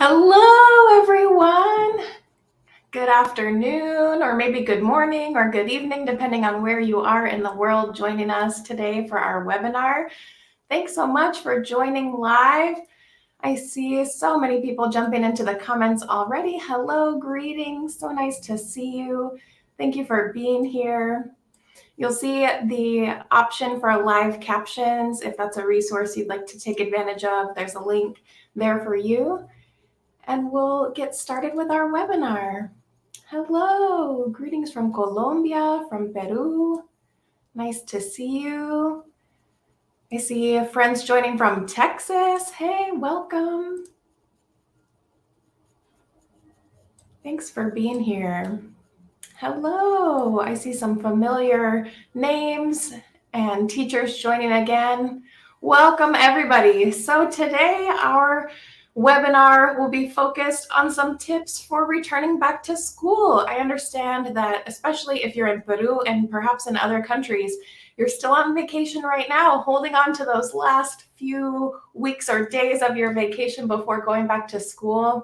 Hello, everyone. Good afternoon, or maybe good morning or good evening, depending on where you are in the world joining us today for our webinar. Thanks so much for joining live. I see so many people jumping into the comments already. Hello, greetings. So nice to see you. Thank you for being here. You'll see the option for live captions. If that's a resource you'd like to take advantage of, there's a link there for you. And we'll get started with our webinar. Hello, greetings from Colombia, from Peru. Nice to see you. I see friends joining from Texas. Hey, welcome. Thanks for being here. Hello, I see some familiar names and teachers joining again. Welcome, everybody. So today our webinar will be focused on some tips for returning back to school. I understand that, especially if you're in Peru and perhaps in other countries, you're still on vacation right now, holding on to those last few weeks or days of your vacation before going back to school.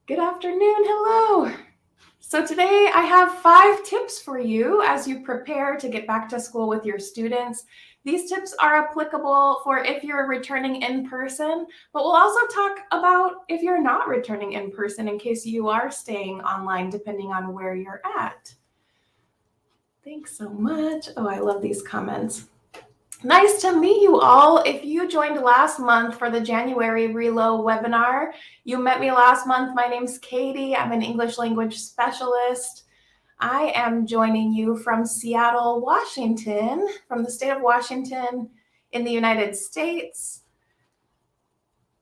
Good afternoon, hello. So today I have 5 tips for you as you prepare to get back to school with your students. These tips are applicable for if you're returning in person, but we'll also talk about if you're not returning in person in case you are staying online, depending on where you're at. Thanks so much. Oh, I love these comments. Nice to meet you all. If you joined last month for the January RELO webinar, you met me last month. My name's Katie. I'm an English language specialist. I am joining you from Seattle, Washington, from the state of Washington in the United States.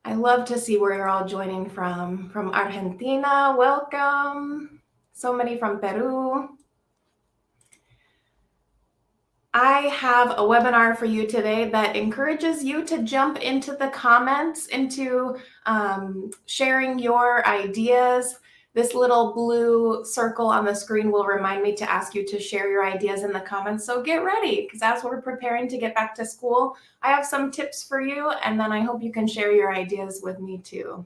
I love to see where you're all joining from. From Argentina, welcome. So many from Peru. I have a webinar for you today that encourages you to jump into the comments, into sharing your ideas. This little blue circle on the screen will remind me to ask you to share your ideas in the comments. So get ready, because as we're preparing to get back to school, I have some tips for you, and then I hope you can share your ideas with me too.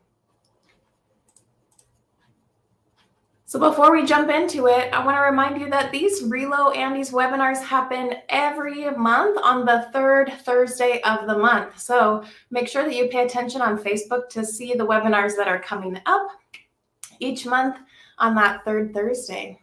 So before we jump into it, I want to remind you that these RELO Andes webinars happen every month on the 3rd Thursday of the month. So make sure that you pay attention on Facebook to see the webinars that are coming up each month on that 3rd Thursday.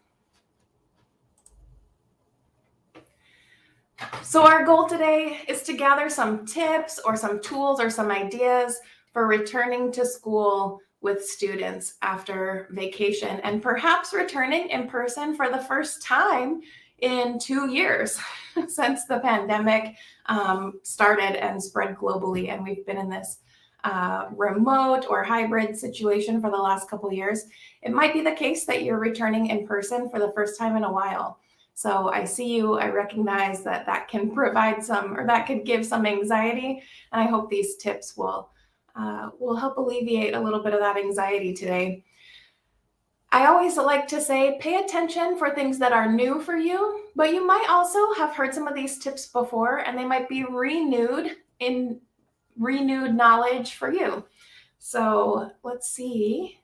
So our goal today is to gather some tips or some tools or some ideas for returning to school with students after vacation and perhaps returning in person for the first time in 2 years since the pandemic started and spread globally. And we've been in this remote or hybrid situation for the last couple of years. It might be the case that you're returning in person for the first time in a while. So I see you, I recognize that that can provide some, or that could give some anxiety. And I hope these tips will help alleviate a little bit of that anxiety today. I always like to say, pay attention for things that are new for you, but you might also have heard some of these tips before, and they might be renewed knowledge for you. So let's see.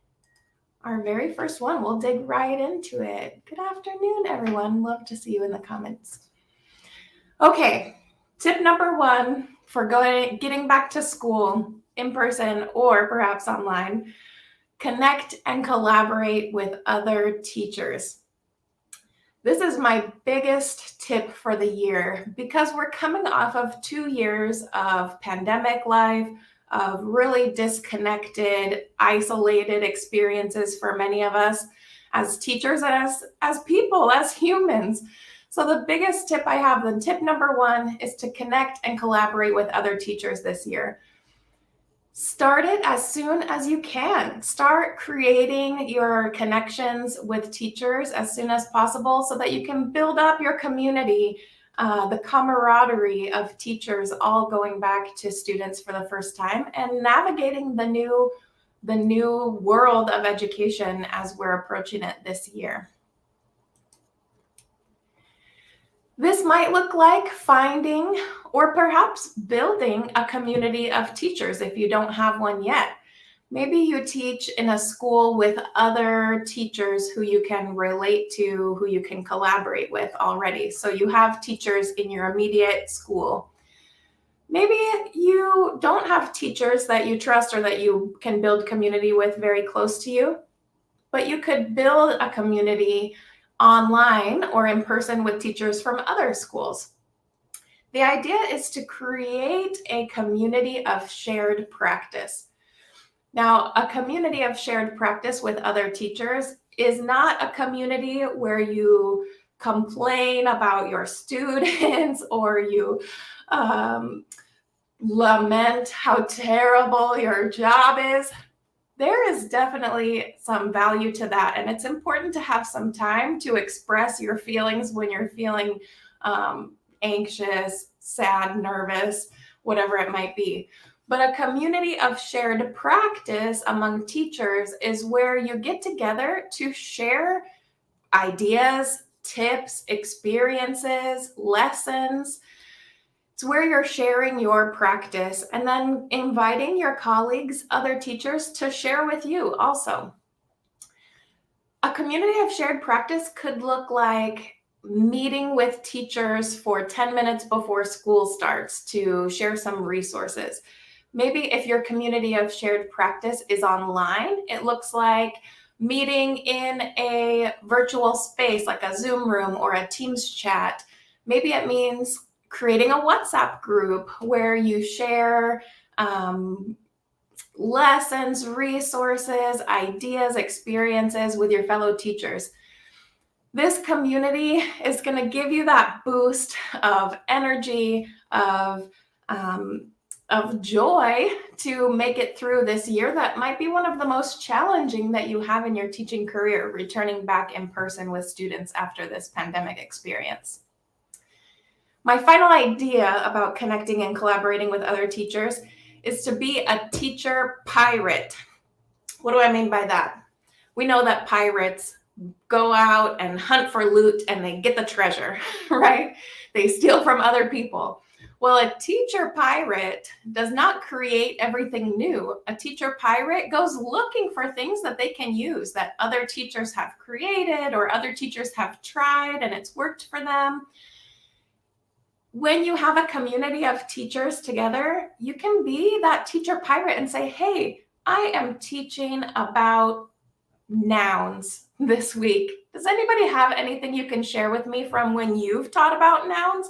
Our very first one, we'll dig right into it. Good afternoon, everyone. Love to see you in the comments. Okay, tip number 1 for getting back to school in person or perhaps online, connect and collaborate with other teachers. This is my biggest tip for the year because we're coming off of 2 years of pandemic life, of really disconnected, isolated experiences for many of us as teachers and as people, as humans. So the biggest tip I have, the tip number 1, is to connect and collaborate with other teachers this year. Start it as soon as you can. Start creating your connections with teachers as soon as possible so that you can build up your community, the camaraderie of teachers all going back to students for the first time and navigating the new world of education as we're approaching it this year. This might look like finding or perhaps building a community of teachers if you don't have one yet. Maybe you teach in a school with other teachers who you can relate to, who you can collaborate with already. So you have teachers in your immediate school. Maybe you don't have teachers that you trust or that you can build community with very close to you, but you could build a community online or in person with teachers from other schools. The idea is to create a community of shared practice. Now, a community of shared practice with other teachers is not a community where you complain about your students or you lament how terrible your job is. There is definitely some value to that, and it's important to have some time to express your feelings when you're feeling anxious, sad, nervous, whatever it might be. But a community of shared practice among teachers is where you get together to share ideas, tips, experiences, lessons. It's where you're sharing your practice and then inviting your colleagues, other teachers, to share with you also. A community of shared practice could look like meeting with teachers for 10 minutes before school starts to share some resources. Maybe if your community of shared practice is online, it looks like meeting in a virtual space like a Zoom room or a Teams chat. Maybe it means creating a WhatsApp group where you share lessons, resources, ideas, experiences with your fellow teachers. This community is going to give you that boost of energy, of joy to make it through this year that might be one of the most challenging that you have in your teaching career, returning back in person with students after this pandemic experience. My final idea about connecting and collaborating with other teachers is to be a teacher pirate. What do I mean by that? We know that pirates go out and hunt for loot and they get the treasure, right? They steal from other people. Well, a teacher pirate does not create everything new. A teacher pirate goes looking for things that they can use that other teachers have created or other teachers have tried and it's worked for them. When you have a community of teachers together, you can be that teacher pirate and say, hey, I am teaching about nouns this week. Does anybody have anything you can share with me from when you've taught about nouns?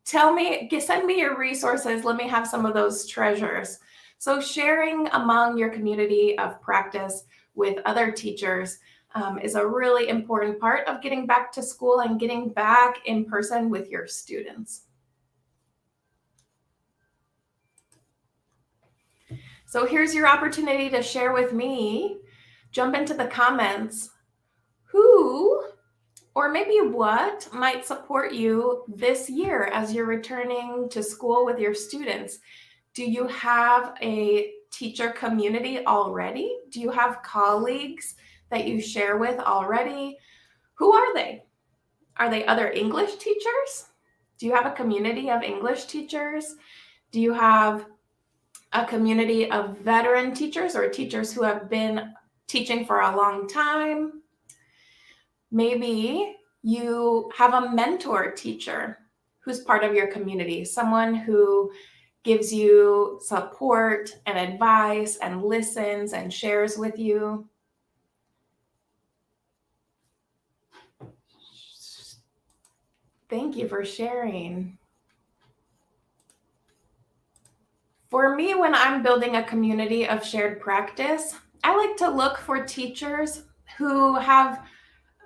Tell me, send me your resources. Let me have some of those treasures. So sharing among your community of practice with other teachers is a really important part of getting back to school and getting back in person with your students. So here's your opportunity to share with me. Jump into the comments. Who or maybe what might support you this year as you're returning to school with your students? Do you have a teacher community already? Do you have colleagues that you share with already? Who are they? Are they other English teachers? Do you have a community of English teachers? Do you have a community of veteran teachers or teachers who have been teaching for a long time? Maybe you have a mentor teacher who's part of your community, someone who gives you support and advice and listens and shares with you. Thank you for sharing. For me, when I'm building a community of shared practice, I like to look for teachers who have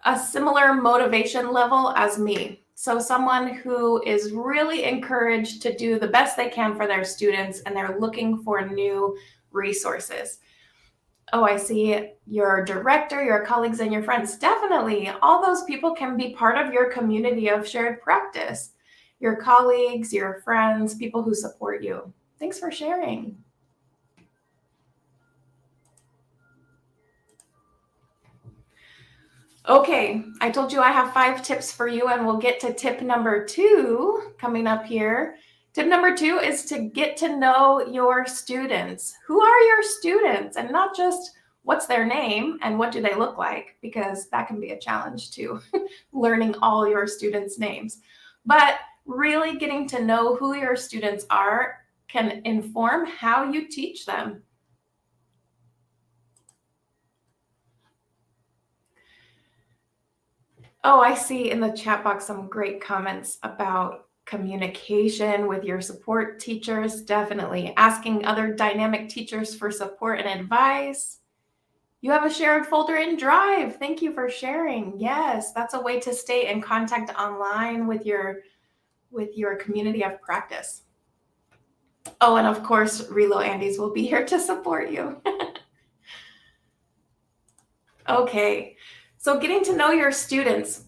a similar motivation level as me. So someone who is really encouraged to do the best they can for their students and they're looking for new resources. Oh, I see your director, your colleagues, and your friends. Definitely, all those people can be part of your community of shared practice. Your colleagues, your friends, people who support you. Thanks for sharing. Okay, I told you I have 5 tips for you, and we'll get to tip number 2 coming up here. Tip number 2 is to get to know your students. Who are your students? And not just what's their name and what do they look like, because that can be a challenge too, learning all your students' names. But really getting to know who your students are can inform how you teach them. Oh, I see in the chat box some great comments about communication with your support teachers. Definitely asking other dynamic teachers for support and advice. You have a shared folder in Drive. Thank you for sharing. Yes, that's a way to stay in contact online with your community of practice. Oh, and of course, RELO Andes will be here to support you. Okay, so getting to know your students.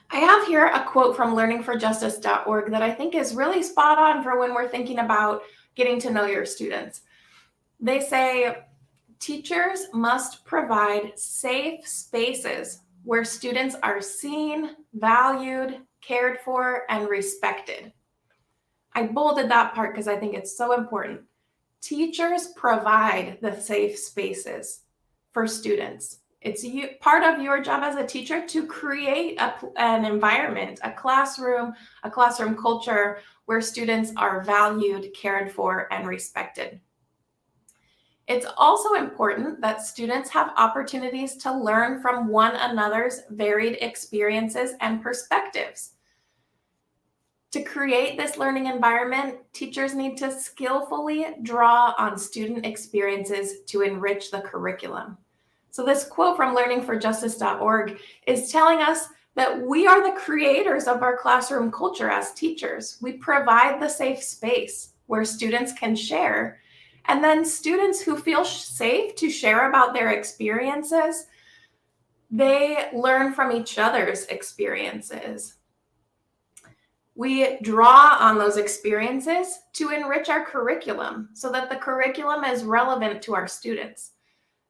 I have here a quote from learningforjustice.org that I think is really spot on for when we're thinking about getting to know your students. They say, teachers must provide safe spaces where students are seen, valued, cared for, and respected. I bolded that part because I think it's so important. Teachers provide the safe spaces for students. It's part of your job as a teacher to create an environment, a classroom culture where students are valued, cared for, and respected. It's also important that students have opportunities to learn from one another's varied experiences and perspectives. To create this learning environment, teachers need to skillfully draw on student experiences to enrich the curriculum. So this quote from learningforjustice.org is telling us that we are the creators of our classroom culture as teachers. We provide the safe space where students can share. And then students who feel safe to share about their experiences, they learn from each other's experiences. We draw on those experiences to enrich our curriculum so that the curriculum is relevant to our students.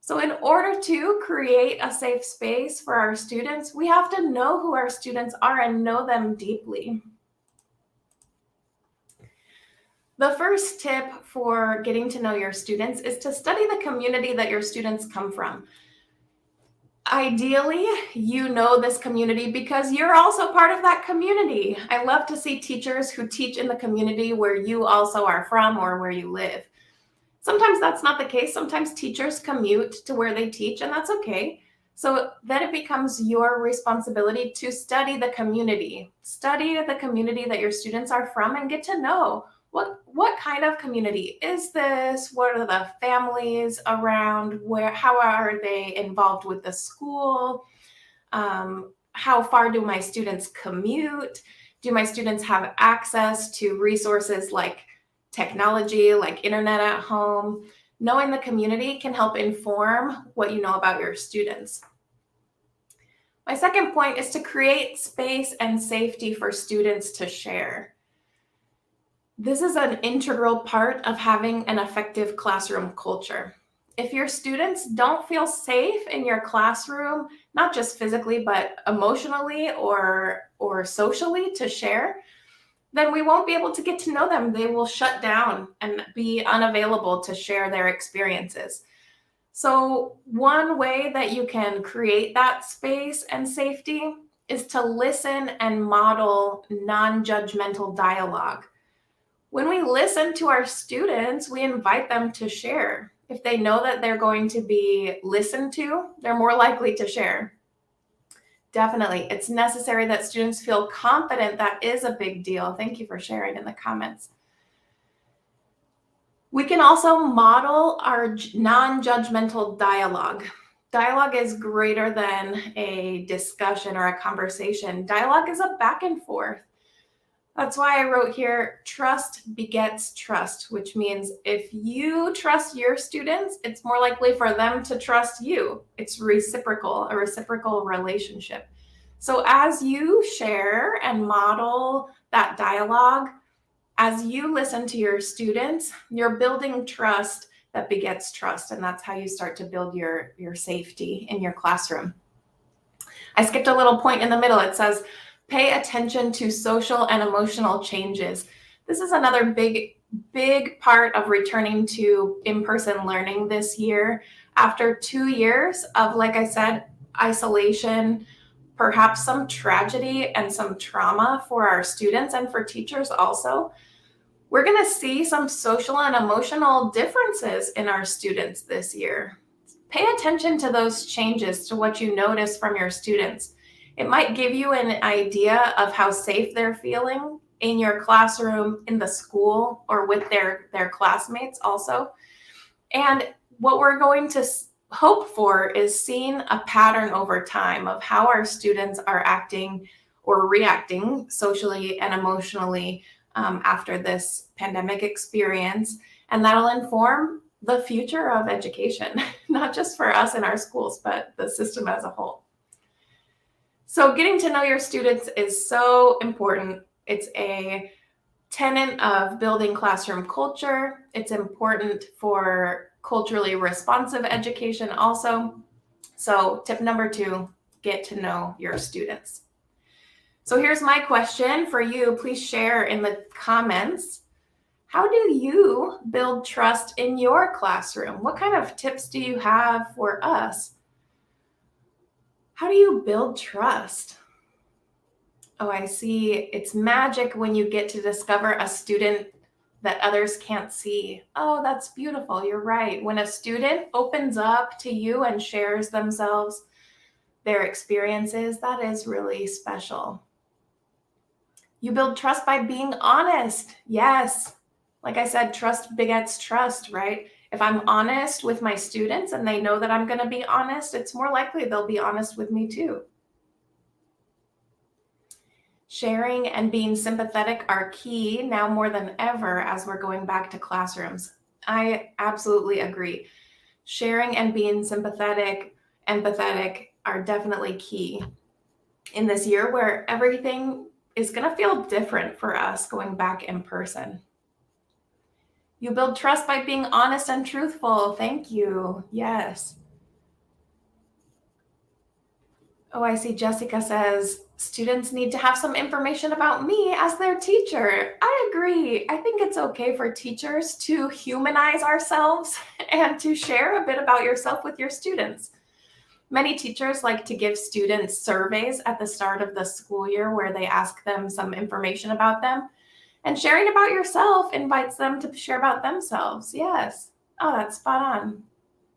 So in order to create a safe space for our students, we have to know who our students are and know them deeply. The first tip for getting to know your students is to study the community that your students come from. Ideally, you know this community because you're also part of that community. I love to see teachers who teach in the community where you also are from or where you live. Sometimes that's not the case. Sometimes teachers commute to where they teach, and that's okay. So then it becomes your responsibility to study the community. Study the community that your students are from and get to know what kind of community is this? What are the families around? How are they involved with the school? How far do my students commute? Do my students have access to resources like technology, like internet at home? Knowing the community can help inform what you know about your students. My second point is to create space and safety for students to share. This is an integral part of having an effective classroom culture. If your students don't feel safe in your classroom, not just physically, but emotionally or socially to share, then we won't be able to get to know them. They will shut down and be unavailable to share their experiences. So one way that you can create that space and safety is to listen and model non-judgmental dialogue. When we listen to our students, we invite them to share. If they know that they're going to be listened to, they're more likely to share. Definitely, it's necessary that students feel confident. That is a big deal. Thank you for sharing in the comments. We can also model our non-judgmental dialogue. Dialogue is greater than a discussion or a conversation. Dialogue is a back and forth. That's why I wrote here, trust begets trust, which means if you trust your students, it's more likely for them to trust you. It's reciprocal, a reciprocal relationship. So as you share and model that dialogue, as you listen to your students, you're building trust that begets trust. And that's how you start to build your safety in your classroom. I skipped a little point in the middle. It says, pay attention to social and emotional changes. This is another big part of returning to in-person learning this year. After 2 years of, like I said, isolation, perhaps some tragedy and some trauma for our students and for teachers also, we're going to see some social and emotional differences in our students this year. Pay attention to those changes, to what you notice from your students. It might give you an idea of how safe they're feeling in your classroom, in the school, or with their classmates also. And what we're going to hope for is seeing a pattern over time of how our students are acting or reacting socially and emotionally after this pandemic experience. And that'll inform the future of education, not just for us in our schools, but the system as a whole. So getting to know your students is so important. It's a tenet of building classroom culture. It's important for culturally responsive education also. So tip number 2, get to know your students. So here's my question for you. Please share in the comments. How do you build trust in your classroom? What kind of tips do you have for us? How do you build trust? Oh, I see. It's magic when you get to discover a student that others can't see. Oh, that's beautiful. You're right. When a student opens up to you and shares themselves, their experiences, that is really special. You build trust by being honest. Yes. Like I said, trust begets trust, right? If I'm honest with my students and they know that I'm going to be honest, it's more likely they'll be honest with me too. Sharing and being sympathetic are key now more than ever as we're going back to classrooms. I absolutely agree. Sharing and being sympathetic, empathetic are definitely key in this year where everything is going to feel different for us going back in person. You build trust by being honest and truthful. Thank you. Yes. Oh, I see Jessica says, students need to have some information about me as their teacher. I agree. I think it's okay for teachers to humanize ourselves and to share a bit about yourself with your students. Many teachers like to give students surveys at the start of the school year where they ask them some information about them. And sharing about yourself invites them to share about themselves. Yes. Oh, that's spot on.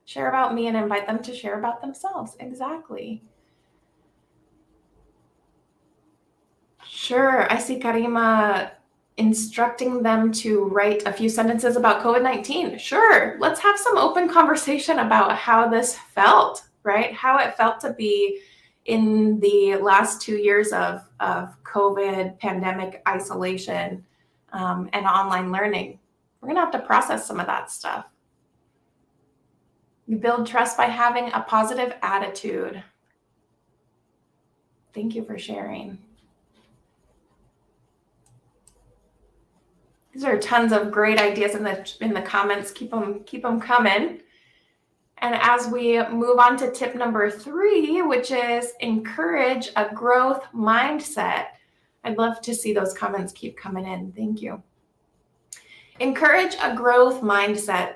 Share about me and invite them to share about themselves. Exactly. Sure. I see Karima instructing them to write a few sentences about COVID-19. Sure. Let's have some open conversation about how this felt, right? How it felt to be in the last 2 years of COVID pandemic isolation and online learning. We're going to have to process some of that stuff. You build trust by having a positive attitude. Thank you for sharing. These are tons of great ideas in the comments. Keep them coming. And as we move on to tip number 3, which is encourage a growth mindset. I'd love to see those comments keep coming in. Thank you. Encourage a growth mindset.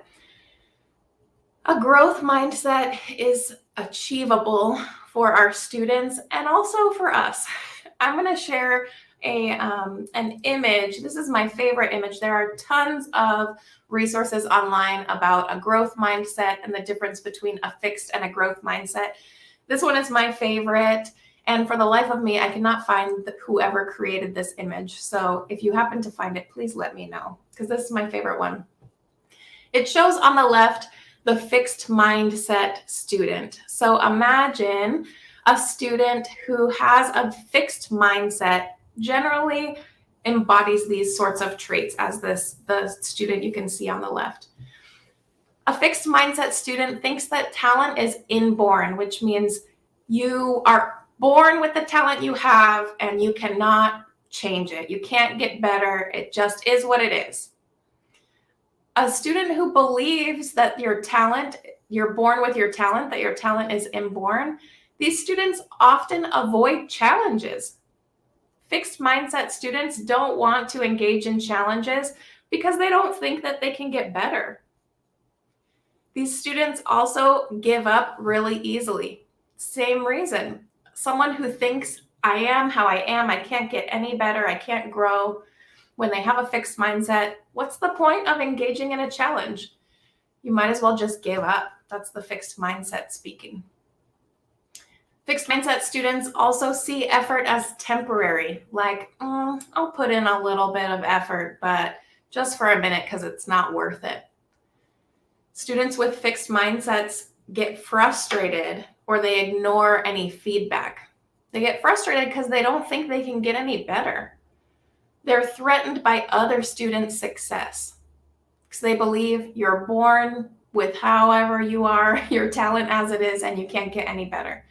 A growth mindset is achievable for our students and also for us. I'm going to share an image. This is my favorite image. There are tons of resources online about a growth mindset and the difference between a fixed and a growth mindset. This one is my favorite. And for the life of me, I cannot find whoever created this image. So if you happen to find it, please let me know, because this is my favorite one. It shows on the left the fixed mindset student. So imagine a student who has a fixed mindset generally embodies these sorts of traits as the student you can see on the left. A fixed mindset student thinks that talent is inborn, which means you are born with the talent you have and you cannot change it. You can't get better. It just is what it is. A student who believes that you're born with your talent, that your talent is inborn, these students often avoid challenges. Fixed mindset students don't want to engage in challenges because they don't think that they can get better. These students also give up really easily. Same reason. Someone who thinks, I am how I am, I can't get any better, I can't grow. When they have a fixed mindset, what's the point of engaging in a challenge? You might as well just give up. That's the fixed mindset speaking. Fixed mindset students also see effort as temporary, like, I'll put in a little bit of effort, but just for a minute because it's not worth it. Students with fixed mindsets get frustrated or they ignore any feedback. They get frustrated because they don't think they can get any better. They're threatened by other students' success because they believe you're born with however you are, your talent as it is, and you can't get any better.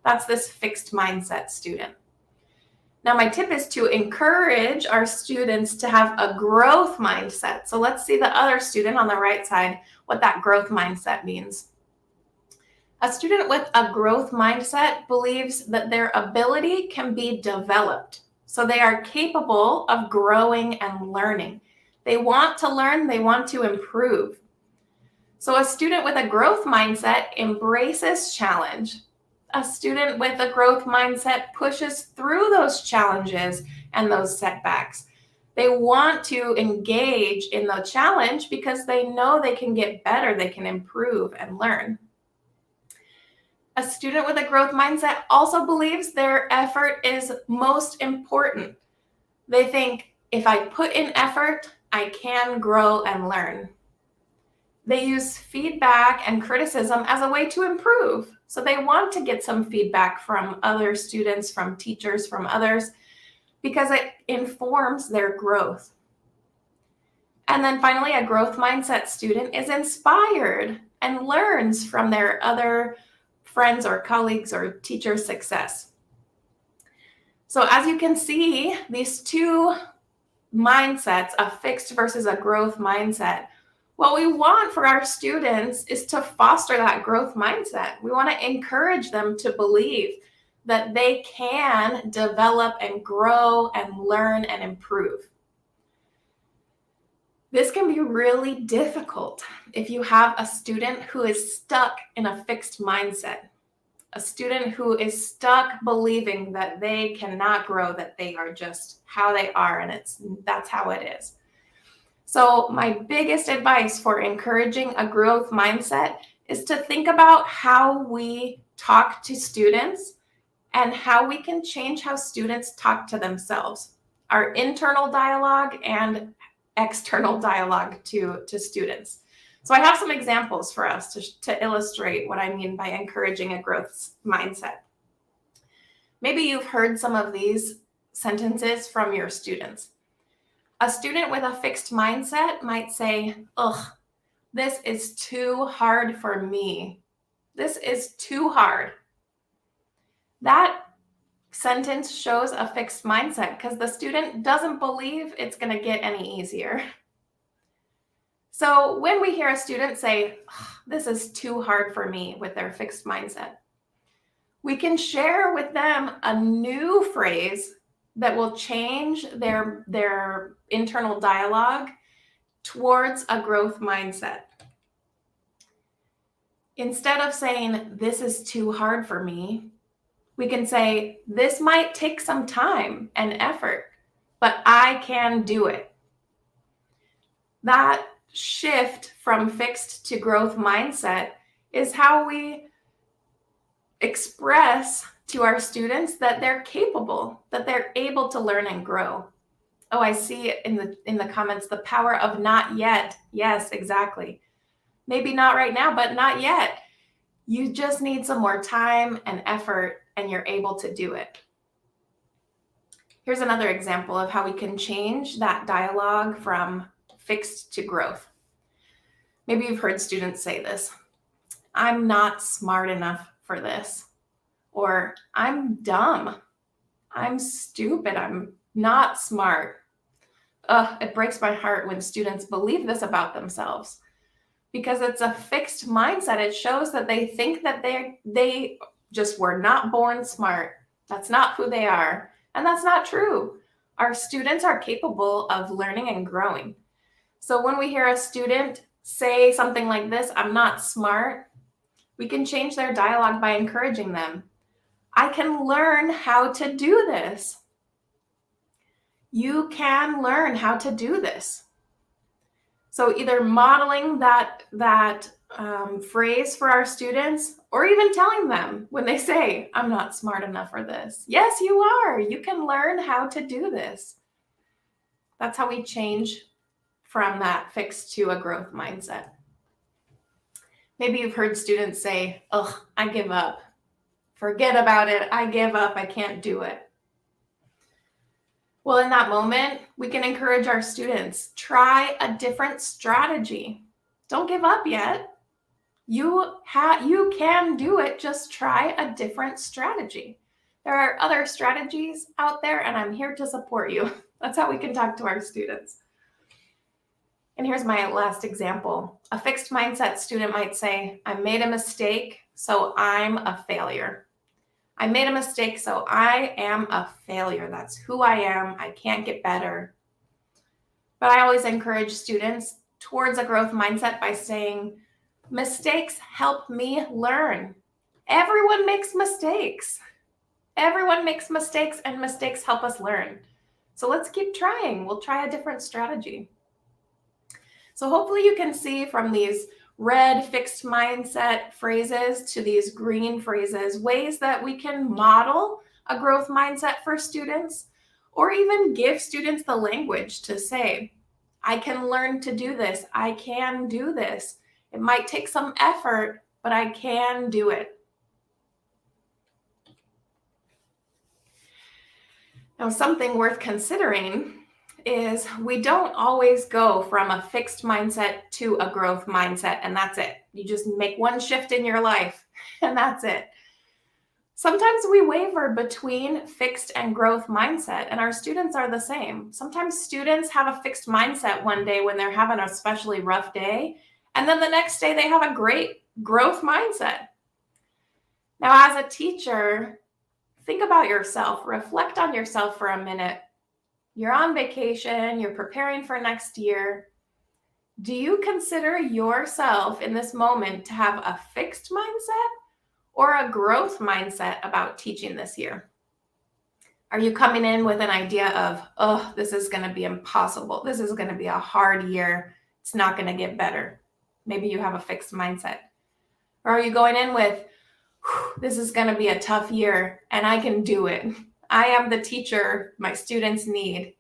That's this fixed mindset student. Now, my tip is to encourage our students to have a growth mindset. So let's see the other student on the right side, what that growth mindset means. A student with a growth mindset believes that their ability can be developed. So they are capable of growing and learning. They want to learn, they want to improve. So a student with a growth mindset embraces challenge. A student with a growth mindset pushes through those challenges and those setbacks. They want to engage in the challenge because they know they can get better, they can improve and learn. A student with a growth mindset also believes their effort is most important. They think, if I put in effort, I can grow and learn. They use feedback and criticism as a way to improve. So they want to get some feedback from other students, from teachers, from others, because it informs their growth. And then finally, a growth mindset student is inspired and learns from their other friends or colleagues or teacher success. So as you can see, these two mindsets, a fixed versus a growth mindset, what we want for our students is to foster that growth mindset. We want to encourage them to believe that they can develop and grow and learn and improve. This can be really difficult if you have a student who is stuck in a fixed mindset, a student who is stuck believing that they cannot grow, that they are just how they are, and that's how it is. So my biggest advice for encouraging a growth mindset is to think about how we talk to students and how we can change how students talk to themselves, our internal dialogue and external dialogue to students. So I have some examples for us to illustrate what I mean by encouraging a growth mindset. Maybe you've heard some of these sentences from your students. A student with a fixed mindset might say, ugh, this is too hard for me. This is too hard. That sentence shows a fixed mindset because the student doesn't believe it's going to get any easier. So when we hear a student say, this is too hard for me with their fixed mindset, we can share with them a new phrase that will change their internal dialogue towards a growth mindset. Instead of saying, this is too hard for me, we can say, this might take some time and effort, but I can do it. That shift from fixed to growth mindset is how we express to our students that they're capable, that they're able to learn and grow. Oh, I see in the comments, the power of not yet. Yes, exactly. Maybe not right now, but not yet. You just need some more time and effort, and you're able to do it. Here's another example of how we can change that dialogue from fixed to growth. Maybe you've heard students say this, I'm not smart enough for this, or I'm dumb, I'm stupid, I'm not smart. It breaks my heart when students believe this about themselves because it's a fixed mindset. It shows that they think that they just were not born smart. That's not who they are. And that's not true. Our students are capable of learning and growing. So when we hear a student say something like this, I'm not smart, we can change their dialogue by encouraging them. I can learn how to do this. You can learn how to do this. So either modeling that phrase for our students, or even telling them when they say, I'm not smart enough for this. Yes, you are. You can learn how to do this. That's how we change from that fixed to a growth mindset. Maybe you've heard students say, oh, I give up. Forget about it. I give up. I can't do it. Well, in that moment, we can encourage our students, try a different strategy. Don't give up yet. You can do it. Just try a different strategy. There are other strategies out there, and I'm here to support you. That's how we can talk to our students. And here's my last example. A fixed mindset student might say, I made a mistake, so I'm a failure. I made a mistake, so I am a failure. That's who I am. I can't get better. But I always encourage students towards a growth mindset by saying, mistakes help me learn. Everyone makes mistakes. Everyone makes mistakes, and mistakes help us learn. So let's keep trying. We'll try a different strategy. So hopefully you can see from these red fixed mindset phrases to these green phrases, ways that we can model a growth mindset for students, or even give students the language to say, I can learn to do this. I can do this. It might take some effort, but I can do it. Now, something worth considering is we don't always go from a fixed mindset to a growth mindset, and that's it. You just make one shift in your life, and that's it. Sometimes we waver between fixed and growth mindset, and our students are the same. Sometimes students have a fixed mindset one day when they're having an especially rough day, and then the next day they have a great growth mindset. Now, as a teacher, think about yourself. Reflect on yourself for a minute. You're on vacation, you're preparing for next year. Do you consider yourself in this moment to have a fixed mindset or a growth mindset about teaching this year? Are you coming in with an idea of, oh, this is going to be impossible. This is going to be a hard year. It's not going to get better. Maybe you have a fixed mindset. Or are you going in with, this is going to be a tough year and I can do it. I am the teacher my students need,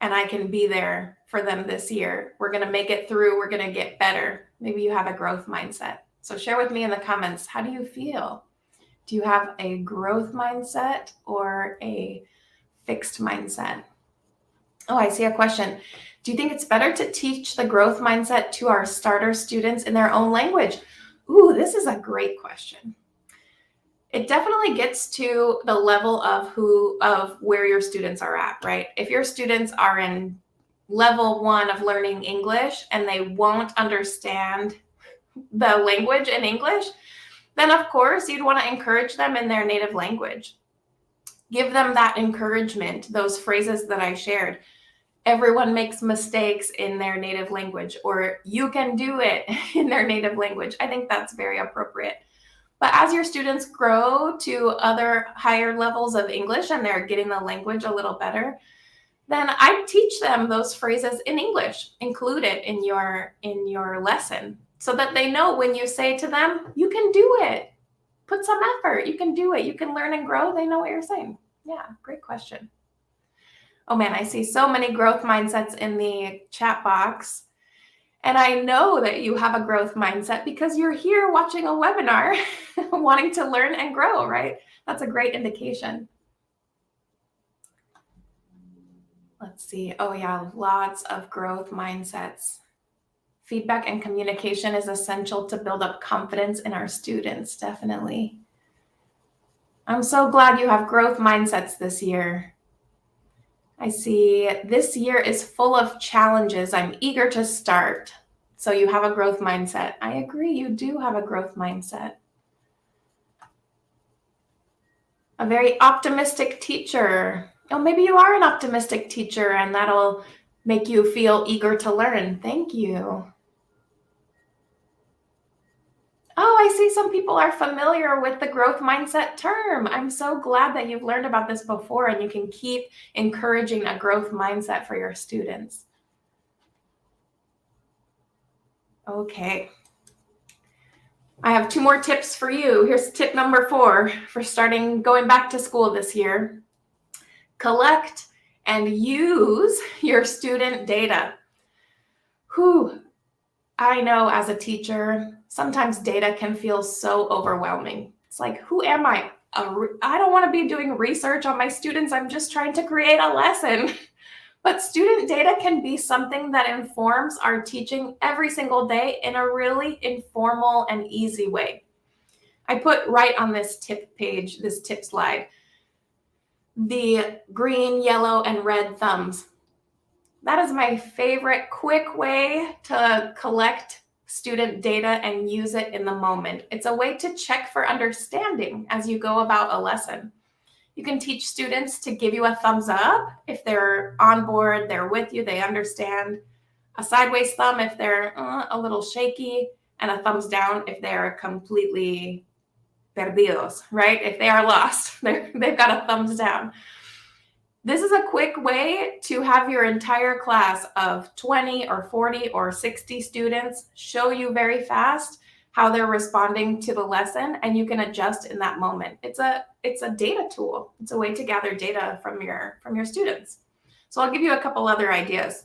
and I can be there for them this year. We're going to make it through. We're going to get better. Maybe you have a growth mindset. So share with me in the comments, how do you feel? Do you have a growth mindset or a fixed mindset? Oh, I see a question. Do you think it's better to teach the growth mindset to our starter students in their own language? Ooh, this is a great question. It definitely gets to the level of where your students are at, right? If your students are in level 1 of learning English and they won't understand the language in English, then of course you'd want to encourage them in their native language. Give them that encouragement, those phrases that I shared. Everyone makes mistakes in their native language, or you can do it in their native language. I think that's very appropriate. But as your students grow to other higher levels of English and they're getting the language a little better, then I teach them those phrases in English, include it in your lesson, so that they know when you say to them, you can do it. Put some effort. You can do it. You can learn and grow. They know what you're saying. Yeah, great question. Oh man, I see so many growth mindsets in the chat box. And I know that you have a growth mindset because you're here watching a webinar wanting to learn and grow, right? That's a great indication. Let's see. Oh yeah, lots of growth mindsets. Feedback and communication is essential to build up confidence in our students, definitely. I'm so glad you have growth mindsets this year. I see this year is full of challenges. I'm eager to start. So you have a growth mindset. I agree, you do have a growth mindset. A very optimistic teacher. Oh, maybe you are an optimistic teacher and that'll make you feel eager to learn. Thank you. Oh, I see some people are familiar with the growth mindset term. I'm so glad that you've learned about this before and you can keep encouraging a growth mindset for your students. Okay. I have 2 more tips for you. Here's tip number 4 for going back to school this year. Collect and use your student data. I know as a teacher, sometimes data can feel so overwhelming. It's like, who am I? I don't want to be doing research on my students. I'm just trying to create a lesson. But student data can be something that informs our teaching every single day in a really informal and easy way. I put right on this tip page, this tip slide, the green, yellow, and red thumbs. That is my favorite quick way to collect student data and use it in the moment. It's a way to check for understanding as you go about a lesson. You can teach students to give you a thumbs up if they're on board, they're with you, they understand. A sideways thumb if they're a little shaky, and a thumbs down if they're completely perdidos, right? If they are lost, they've got a thumbs down. This is a quick way to have your entire class of 20 or 40 or 60 students show you very fast how they're responding to the lesson, and you can adjust in that moment. It's a data tool. It's a way to gather data from your students. So I'll give you a couple other ideas.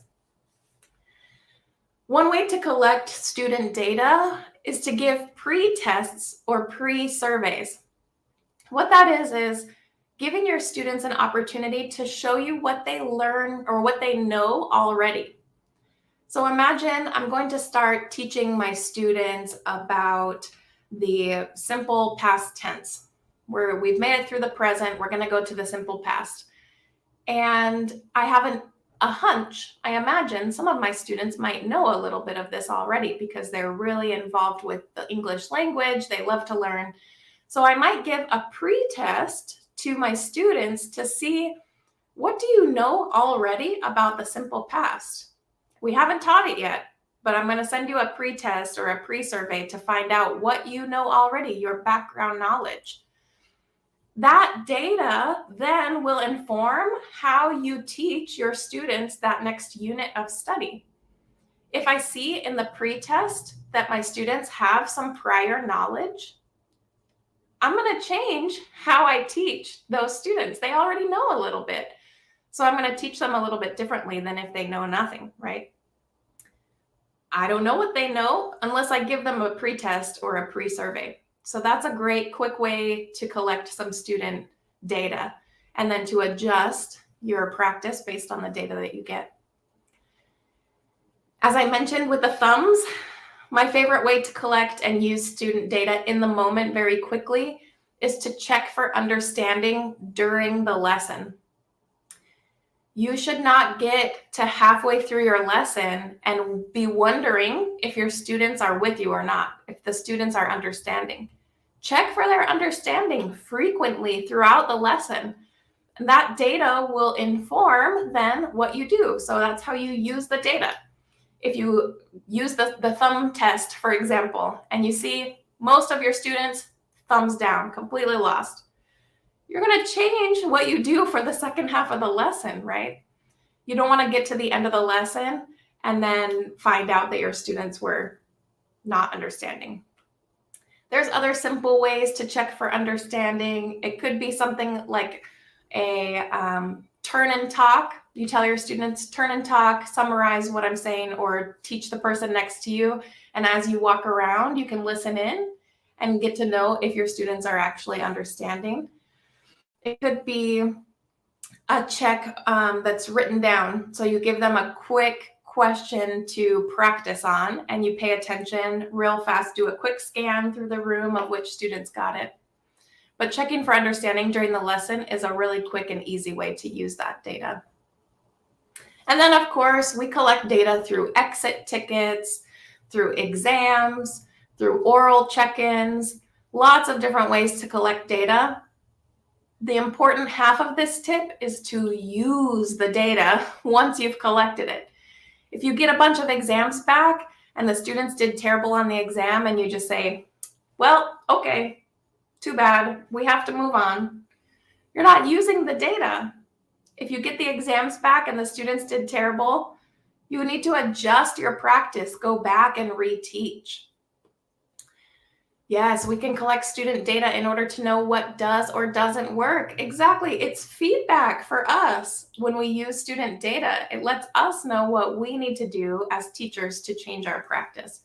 One way to collect student data is to give pre-tests or pre-surveys. What that is giving your students an opportunity to show you what they learn or what they know already. So imagine I'm going to start teaching my students about the simple past tense, where we've made it through the present, we're going to go to the simple past. And I have a hunch, I imagine some of my students might know a little bit of this already because they're really involved with the English language, they love to learn. So I might give a pre-test to my students to see, what do you know already about the simple past? We haven't taught it yet, but I'm going to send you a pre-test or a pre-survey to find out what you know already, your background knowledge. That data then will inform how you teach your students that next unit of study. If I see in the pre-test that my students have some prior knowledge, I'm going to change how I teach those students. They already know a little bit. So I'm going to teach them a little bit differently than if they know nothing, right? I don't know what they know unless I give them a pre-test or a pre-survey. So that's a great quick way to collect some student data and then to adjust your practice based on the data that you get. As I mentioned with the thumbs, my favorite way to collect and use student data in the moment very quickly is to check for understanding during the lesson. You should not get to halfway through your lesson and be wondering if your students are with you or not, if the students are understanding. Check for their understanding frequently throughout the lesson. And that data will inform then what you do. So that's how you use the data. If you use the thumb test, for example, and you see most of your students thumbs down, completely lost, you're going to change what you do for the second half of the lesson, right? You don't want to get to the end of the lesson and then find out that your students were not understanding. There's other simple ways to check for understanding. It could be something like a turn and talk. You tell your students, turn and talk, summarize what I'm saying, or teach the person next to you. And as you walk around, you can listen in and get to know if your students are actually understanding. It could be a check that's written down. So you give them a quick question to practice on and you pay attention real fast, do a quick scan through the room of which students got it. But checking for understanding during the lesson is a really quick and easy way to use that data. And then, of course, we collect data through exit tickets, through exams, through oral check-ins, lots of different ways to collect data. The important half of this tip is to use the data once you've collected it. If you get a bunch of exams back and the students did terrible on the exam and you just say, well, okay, too bad, we have to move on, you're not using the data. If you get the exams back and the students did terrible, you need to adjust your practice, go back and reteach. Yes, we can collect student data in order to know what does or doesn't work. Exactly. It's feedback for us when we use student data. It lets us know what we need to do as teachers to change our practice.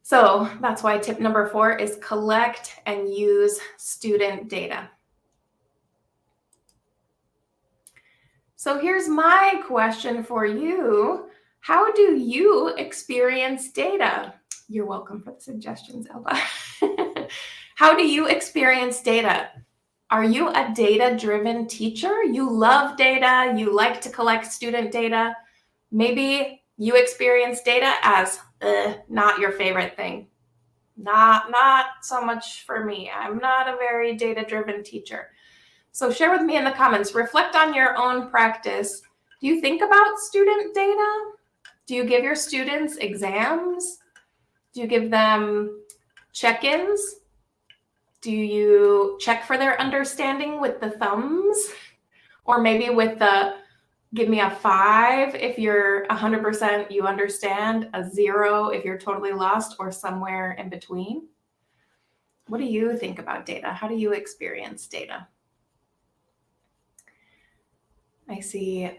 So that's why tip number 4 is collect and use student data. So here's my question for you. How do you experience data? You're welcome for the suggestions, Elba. How do you experience data? Are you a data-driven teacher? You love data, you like to collect student data. Maybe you experience data as not your favorite thing. Not so much for me. I'm not a very data-driven teacher. So share with me in the comments. Reflect on your own practice. Do you think about student data? Do you give your students exams? Do you give them check-ins? Do you check for their understanding with the thumbs? Or maybe with the give me a 5 if you're 100% you understand, a 0 if you're totally lost, or somewhere in between? What do you think about data? How do you experience data? I see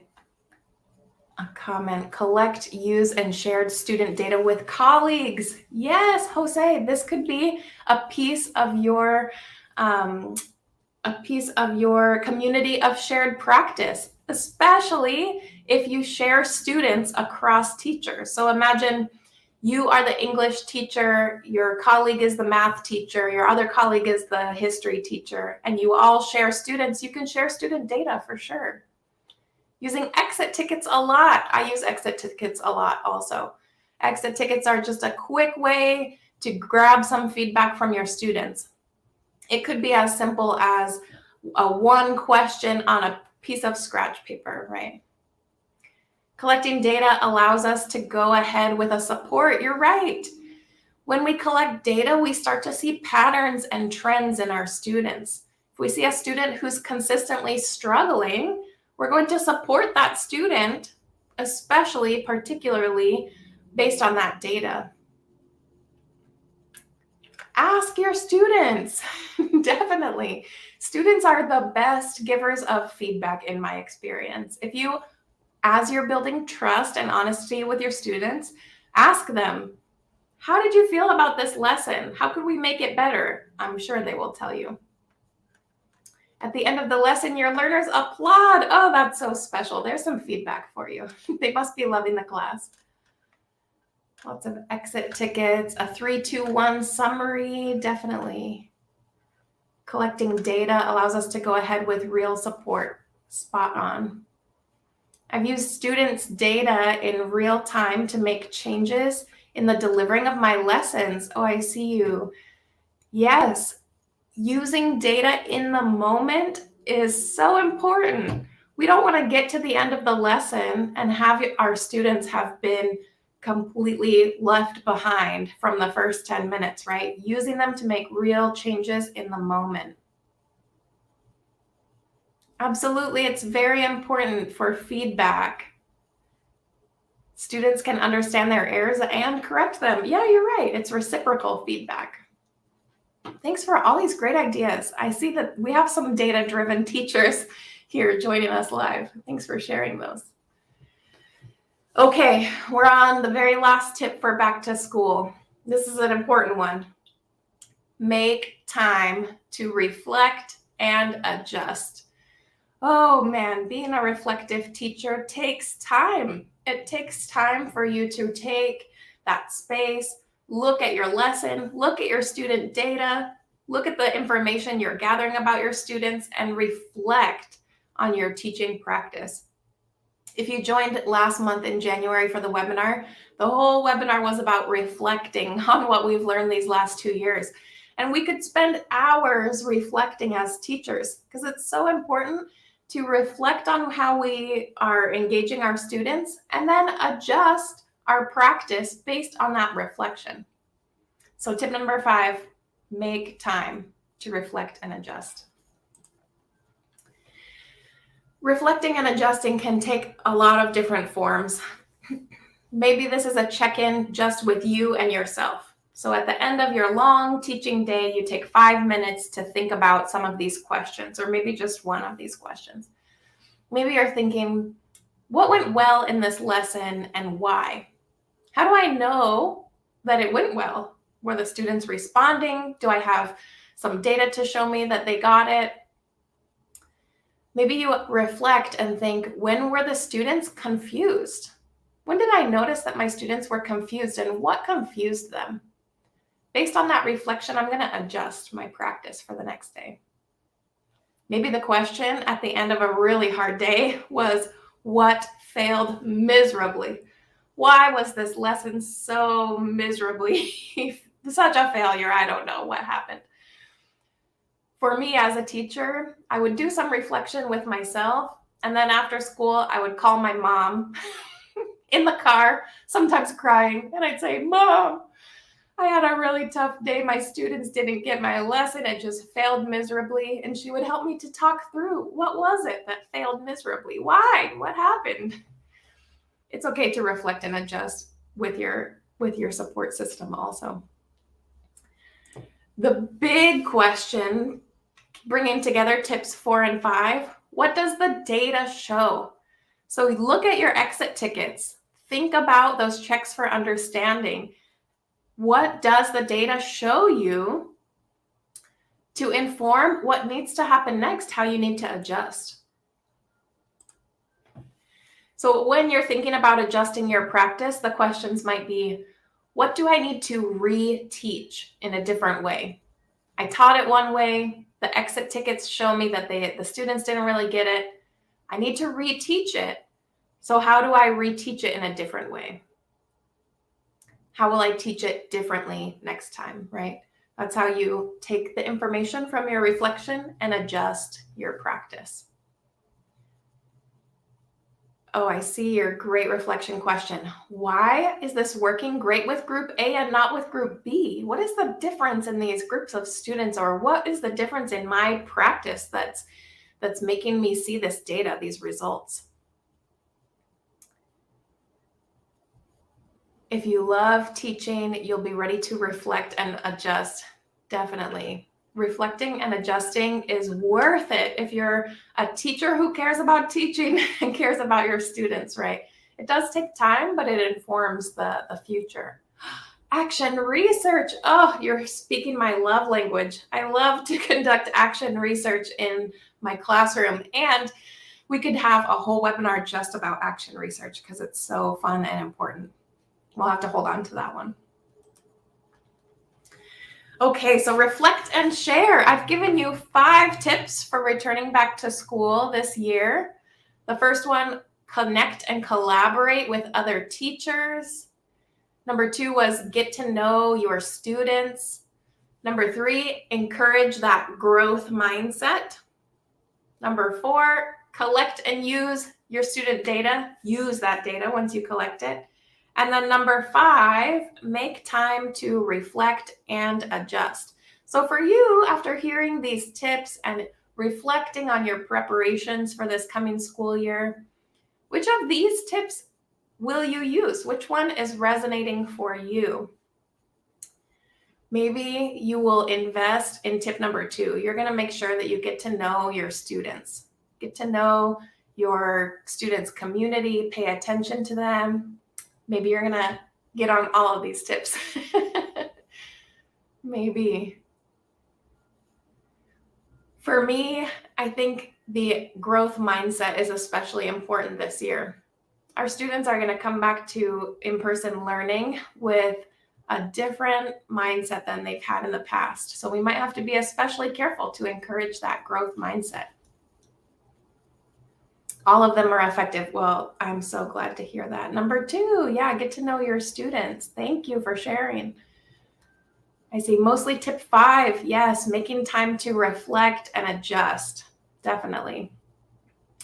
a comment, collect, use, and shared student data with colleagues. Yes, Jose, this could be a piece of your community of shared practice, especially if you share students across teachers. So imagine you are the English teacher, your colleague is the math teacher, your other colleague is the history teacher, and you all share students. You can share student data for sure. Using exit tickets a lot. I use exit tickets a lot also. Exit tickets are just a quick way to grab some feedback from your students. It could be as simple as one question on a piece of scratch paper, right? Collecting data allows us to go ahead with a support. You're right. When we collect data, we start to see patterns and trends in our students. If we see a student who's consistently struggling, we're going to support that student, especially, particularly based on that data. Ask your students, definitely. Students are the best givers of feedback in my experience. If you, as you're building trust and honesty with your students, ask them, how did you feel about this lesson? How could we make it better? I'm sure they will tell you. At the end of the lesson, your learners applaud. Oh, that's so special. There's some feedback for you. They must be loving the class. Lots of exit tickets, a 3, 2, 1 summary, definitely. Collecting data allows us to go ahead with real support. Spot on. I've used students' data in real time to make changes in the delivering of my lessons. Oh, I see you. Yes. Using data in the moment is so important. We don't want to get to the end of the lesson and have our students have been completely left behind from the first 10 minutes, right? Using them to make real changes in the moment. Absolutely, it's very important for feedback. Students can understand their errors and correct them. Yeah, you're right. It's reciprocal feedback. Thanks for all these great ideas. I see that we have some data-driven teachers here joining us live. Thanks for sharing those. Okay, we're on the very last tip for back to school. This is an important one. Make time to reflect and adjust. Oh man, being a reflective teacher takes time. It takes time for you to take that space, look at your lesson, look at your student data, look at the information you're gathering about your students, and reflect on your teaching practice. If you joined last month in January for the webinar, the whole webinar was about reflecting on what we've learned these last 2 years. And we could spend hours reflecting as teachers because it's so important to reflect on how we are engaging our students and then adjust our practice based on that reflection. So tip number 5, make time to reflect and adjust. Reflecting and adjusting can take a lot of different forms. Maybe this is a check-in just with you and yourself. So at the end of your long teaching day, you take 5 minutes to think about some of these questions, or maybe just one of these questions. Maybe you're thinking, what went well in this lesson and why? How do I know that it went well? Were the students responding? Do I have some data to show me that they got it? Maybe you reflect and think, when were the students confused? When did I notice that my students were confused and what confused them? Based on that reflection, I'm going to adjust my practice for the next day. Maybe the question at the end of a really hard day was, what failed miserably? Why was this lesson so miserably such a failure? I don't know what happened. For me as a teacher, I would do some reflection with myself, and then after school, I would call my mom in the car, sometimes crying, and I'd say, Mom, I had a really tough day. My students didn't get my lesson. It just failed miserably. And she would help me to talk through, what was it that failed miserably? Why? What happened? It's okay to reflect and adjust with your support system also. The big question, bringing together tips 4 and 5, what does the data show? So look at your exit tickets. Think about those checks for understanding. What does the data show you to inform what needs to happen next, how you need to adjust? So when you're thinking about adjusting your practice, the questions might be, what do I need to re-teach in a different way? I taught it one way. The exit tickets show me that the students didn't really get it. I need to reteach it. So how do I reteach it in a different way? How will I teach it differently next time, right? That's how you take the information from your reflection and adjust your practice. Oh, I see your great reflection question. Why is this working great with group A and not with group B? What is the difference in these groups of students, or what is the difference in my practice that's making me see this data, these results? If you love teaching, you'll be ready to reflect and adjust. Definitely. Reflecting and adjusting is worth it if you're a teacher who cares about teaching and cares about your students, right? It does take time, but it informs the future. Action research. Oh, you're speaking my love language. I love to conduct action research in my classroom, and we could have a whole webinar just about action research because it's so fun and important. We'll have to hold on to that one. Okay, so reflect and share. I've given you 5 tips for returning back to school this year. The first one, connect and collaborate with other teachers. Number 2 was get to know your students. Number 3, encourage that growth mindset. Number 4, collect and use your student data. Use that data once you collect it. And then number 5, make time to reflect and adjust. So for you, after hearing these tips and reflecting on your preparations for this coming school year, which of these tips will you use? Which one is resonating for you? Maybe you will invest in tip number 2. You're going to make sure that you get to know your students. Get to know your students' community, pay attention to them. Maybe you're going to get on all of these tips. Maybe. For me, I think the growth mindset is especially important this year. Our students are going to come back to in-person learning with a different mindset than they've had in the past. So we might have to be especially careful to encourage that growth mindset. All of them are effective. Well, I'm so glad to hear that. Number 2, yeah, get to know your students. Thank you for sharing. I see mostly tip 5. Yes, making time to reflect and adjust. Definitely.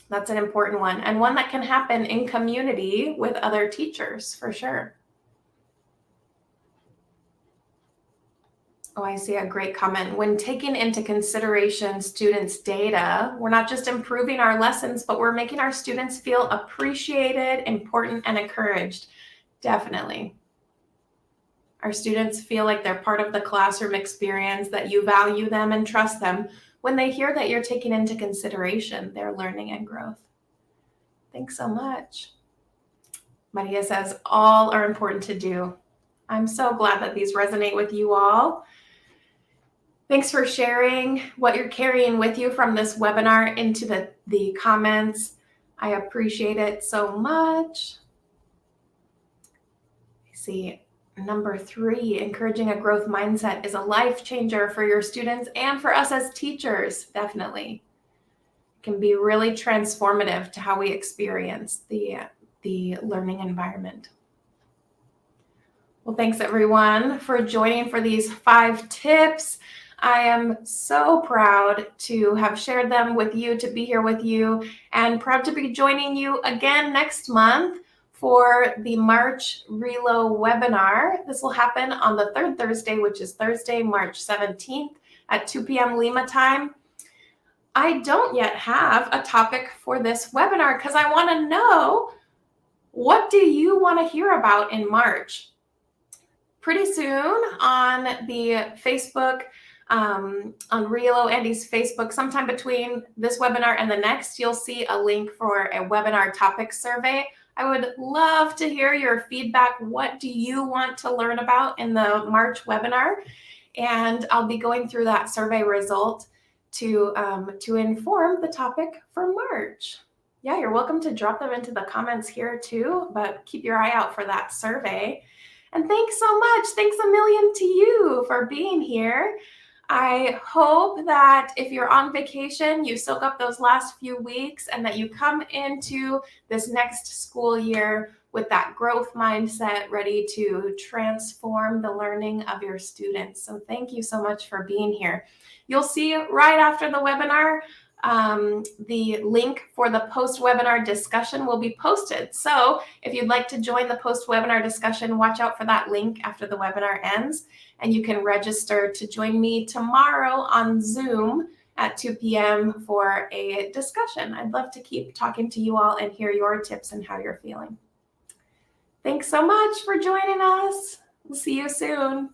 That's an important one, and one that can happen in community with other teachers for sure. Oh, I see a great comment. When taking into consideration students' data, we're not just improving our lessons, but we're making our students feel appreciated, important, and encouraged. Definitely. Our students feel like they're part of the classroom experience, that you value them and trust them when they hear that you're taking into consideration their learning and growth. Thanks so much. Maria says, all are important to do. I'm so glad that these resonate with you all. Thanks for sharing what you're carrying with you from this webinar into the comments. I appreciate it so much. I see number 3, encouraging a growth mindset is a life changer for your students and for us as teachers, definitely. It can be really transformative to how we experience the learning environment. Well, thanks everyone for joining for these 5 tips. I am so proud to have shared them with you, to be here with you, and proud to be joining you again next month for the March RELO webinar. This will happen on the 3rd Thursday, which is Thursday, March 17th at 2 p.m. Lima time. I don't yet have a topic for this webinar because I want to know, what do you want to hear about in March? Pretty soon on the Facebook, on RELO Andes Facebook, sometime between this webinar and the next, you'll see a link for a webinar topic survey. I would love to hear your feedback. What do you want to learn about in the March webinar? And I'll be going through that survey result to inform the topic for March. Yeah, you're welcome to drop them into the comments here too, but keep your eye out for that survey. And thanks so much. Thanks a million to you for being here. I hope that if you're on vacation, you soak up those last few weeks and that you come into this next school year with that growth mindset, ready to transform the learning of your students. So thank you so much for being here. You'll see right after the webinar, the link for the post-webinar discussion will be posted. So if you'd like to join the post-webinar discussion, watch out for that link after the webinar ends, and you can register to join me tomorrow on Zoom at 2 p.m. for a discussion. I'd love to keep talking to you all and hear your tips and how you're feeling. Thanks so much for joining us. We'll see you soon.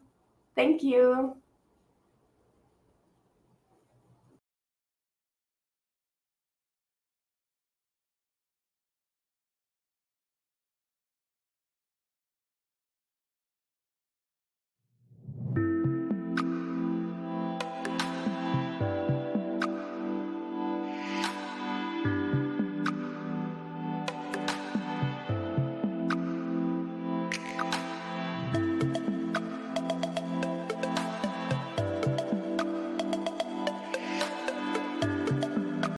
Thank you.